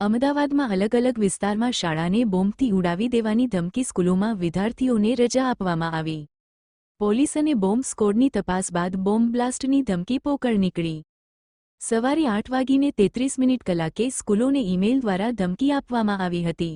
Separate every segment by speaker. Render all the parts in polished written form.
Speaker 1: અમદાવાદમાં અલગ અલગ વિસ્તારમાં શાળાને બોમ્બથી ઉડાવી દેવાની ધમકી સ્કૂલોમાં વિદ્યાર્થીઓને રજા આપવામાં આવી. પોલીસ અને બોમ્બ સ્કોડની તપાસ બાદ બોમ્બ બ્લાસ્ટની ધમકી પોકળ નીકળી. સવારે 8:33 કલાકે સ્કૂલોને ઈમેલ દ્વારા ધમકી આપવામાં આવી હતી.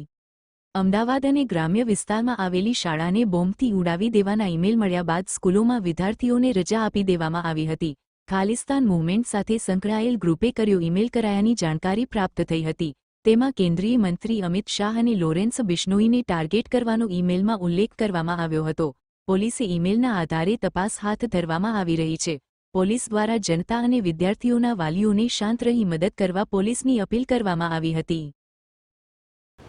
Speaker 1: અમદાવાદ અને ગ્રામ્ય વિસ્તારમાં આવેલી શાળાને બોમ્બથી ઉડાવી દેવાના ઈમેલ મળ્યા બાદ સ્કૂલોમાં વિદ્યાર્થીઓને રજા આપી દેવામાં આવી હતી. ખાલિસ્તાન મૂવમેન્ટ સાથે સંકળાયેલ ગ્રુપે કર્યો ઈમેલ કરાયાની જાણકારી પ્રાપ્ત થઈ હતી. તેમાં કેન્દ્રીય મંત્રી અમિત શાહ અને લોરેન્સ બિશ્નોઈને ટાર્ગેટ કરવાનો ઈમેલમાં ઉલ્લેખ કરવામાં આવ્યો હતો. પોલીસે ઈમેલના આધારે તપાસ હાથ ધરવામાં આવી રહી છે. પોલીસ દ્વારા જનતા અને વિદ્યાર્થીઓના વાલીઓને શાંત રહી મદદ કરવા પોલીસની અપીલ કરવામાં આવી હતી.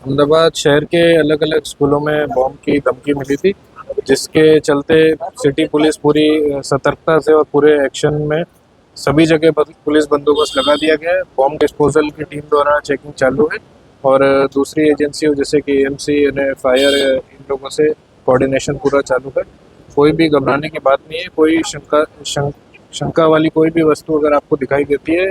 Speaker 2: अहमदाबाद शहर के अलग अलग स्कूलों में बॉम्ब की धमकी मिली थी, जिसके चलते सिटी पुलिस पूरी सतर्कता से और पूरे एक्शन में सभी जगह पुलिस बंदोबस्त लगा दिया गया है. बॉम्ब डिस्पोजल की टीम द्वारा चेकिंग चालू है और दूसरी एजेंसियों जैसे कि एएमसी और फायर इन लोगों से कोऑर्डिनेशन पूरा चालू है. कोई भी घबराने की बात नहीं है. कोई शंका वाली कोई भी वस्तु अगर आपको दिखाई देती है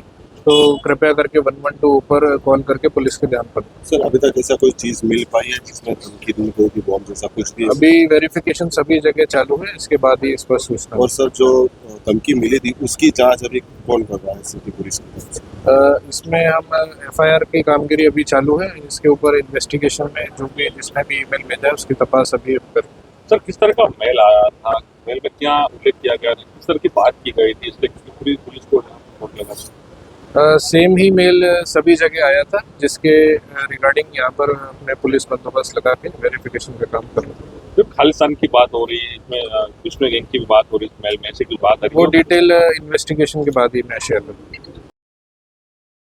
Speaker 2: तो कृपया करके 112 ऊपर कॉल करके पुलिस के ध्यान पर.
Speaker 3: सर अभी तक ऐसा कोई चीज मिल पाई है जिसमें धमकी दी गई कि बॉम्ब जैसा कुछ भी?
Speaker 2: अभी वेरिफिकेशन सभी जगह चालू है, इसके बाद ही इस पर सूचना.
Speaker 3: और सर जो धमकी मिली थी उसकी जांच अभी कौन कर रहा है सिटी पुलिस की?
Speaker 2: इसमें हम एफआईआर की कामगिरी अभी चालू है. इसके ऊपर इन्वेस्टिगेशन में जो भी जिसने भी ईमेल भेजा है उसकी तपास अभी हम कर.
Speaker 4: सर किस तरह का मेल आया था? मेल में क्या उल्लेख किया गया था? किस तरह की बात की गई थी? इसलिए पूरी पुलिस को रिपोर्ट लेना चाहिए.
Speaker 2: सेम ही मेल सभी जगह आया था, जिसके रिगार्डिंग यहाँ पर हमने पुलिस बंदोबस्त लगा के वेरिफिकेशन का काम कर रहे हैं.
Speaker 4: जो खालिस्तान की बात हो रही है, इसमें विष्णु गैंग की भी बात हो रही है, इस मेल में ऐसी कुछ बात है?
Speaker 2: वो डिटेल इन्वेस्टिगेशन के बाद ही मैं शेयर करूँगा.